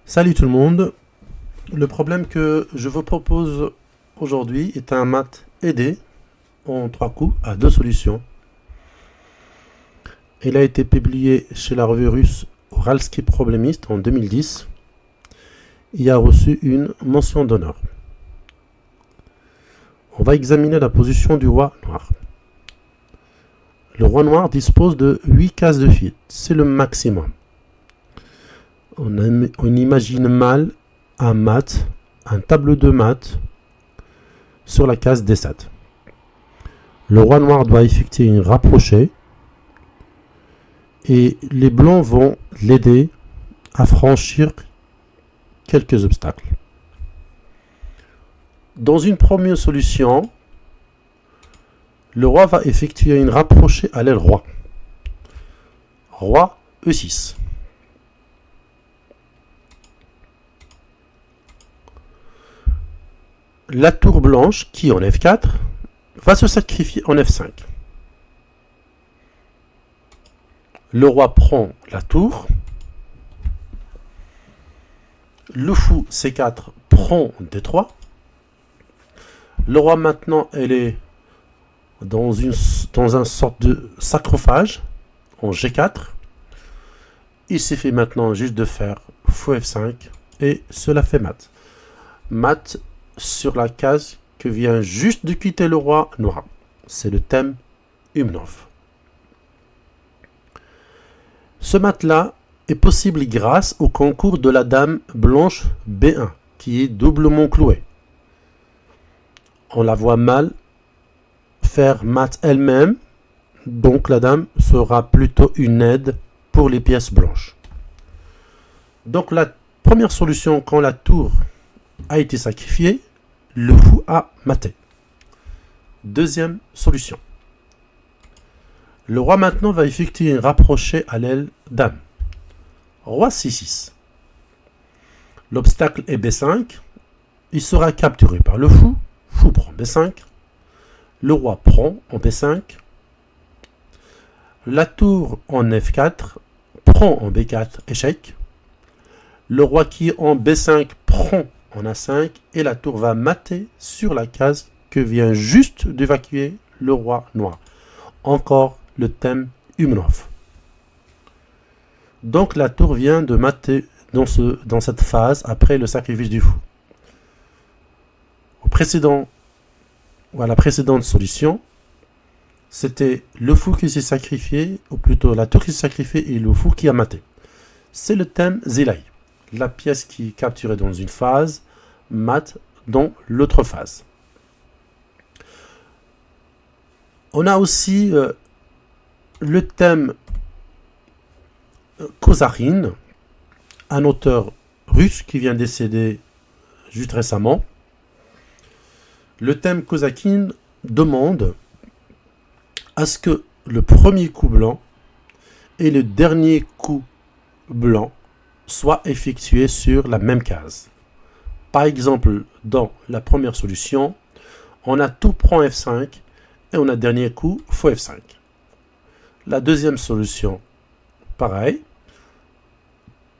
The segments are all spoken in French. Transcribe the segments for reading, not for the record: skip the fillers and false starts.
Salut tout le monde. Le problème que je vous propose aujourd'hui est un math aidé en 3 coups à 2 solutions. Il a été publié chez la revue russe Uralski Problemist en 2010. Il a reçu une mention d'honneur. On va examiner la position du roi noir. Le roi noir dispose de 8 cases de fuite. C'est le maximum. On imagine mal un mat, un tableau de maths sur la case D7. Le roi noir doit effectuer une rapprochée et les blancs vont l'aider à franchir quelques obstacles. Dans une première solution, le roi va effectuer une rapprochée à l'aile roi. Roi E6. La tour blanche, qui est en F4, va se sacrifier en F5. Le roi prend la tour. Le fou C4 prend D3. Le roi maintenant, elle est dans un sorte de sarcophage en G4. Il suffit maintenant juste de faire fou F5 et cela fait mat. Mat sur la case que vient juste de quitter le roi noir. C'est le thème Umnov. Ce mat-là est possible grâce au concours de la dame blanche B1, qui est doublement clouée. On la voit mal faire mat elle-même, donc la dame sera plutôt une aide pour les pièces blanches. Donc la première solution, quand la tour a été sacrifiée, le fou a maté. Deuxième solution. Le roi maintenant va effectuer une rapprochée à l'aile dame. Roi C6. L'obstacle est B5. Il sera capturé par le fou. Fou prend B5. Le roi prend en B5. La tour en F4 prend en B4, échec. Le roi qui est en B5 prend en A5 et la tour va mater sur la case que vient juste d'évacuer le roi noir. Encore le thème Umnov. Donc la tour vient de mater dans cette phase après le sacrifice du fou. À la précédente solution, c'était le fou qui s'est sacrifié, ou plutôt la tour qui s'est sacrifiée et le fou qui a maté. C'est le thème Zilai. La pièce qui est capturée dans une phase, mat dans l'autre phase. On a aussi le thème Kosarin, un auteur russe qui vient décéder juste récemment. Le thème Kosakin demande à ce que le premier coup blanc et le dernier coup blanc soit effectué sur la même case. Par exemple, dans la première solution, on a tour prend F5 et on a dernier coup fou F5. La deuxième solution, pareil,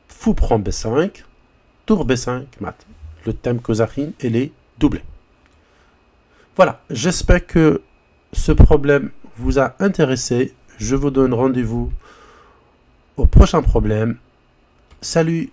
fou prend B5, tour B5, mat. Le thème Kosakin, elle est doublé. Voilà, j'espère que ce problème vous a intéressé. Je vous donne rendez-vous au prochain problème. Salut!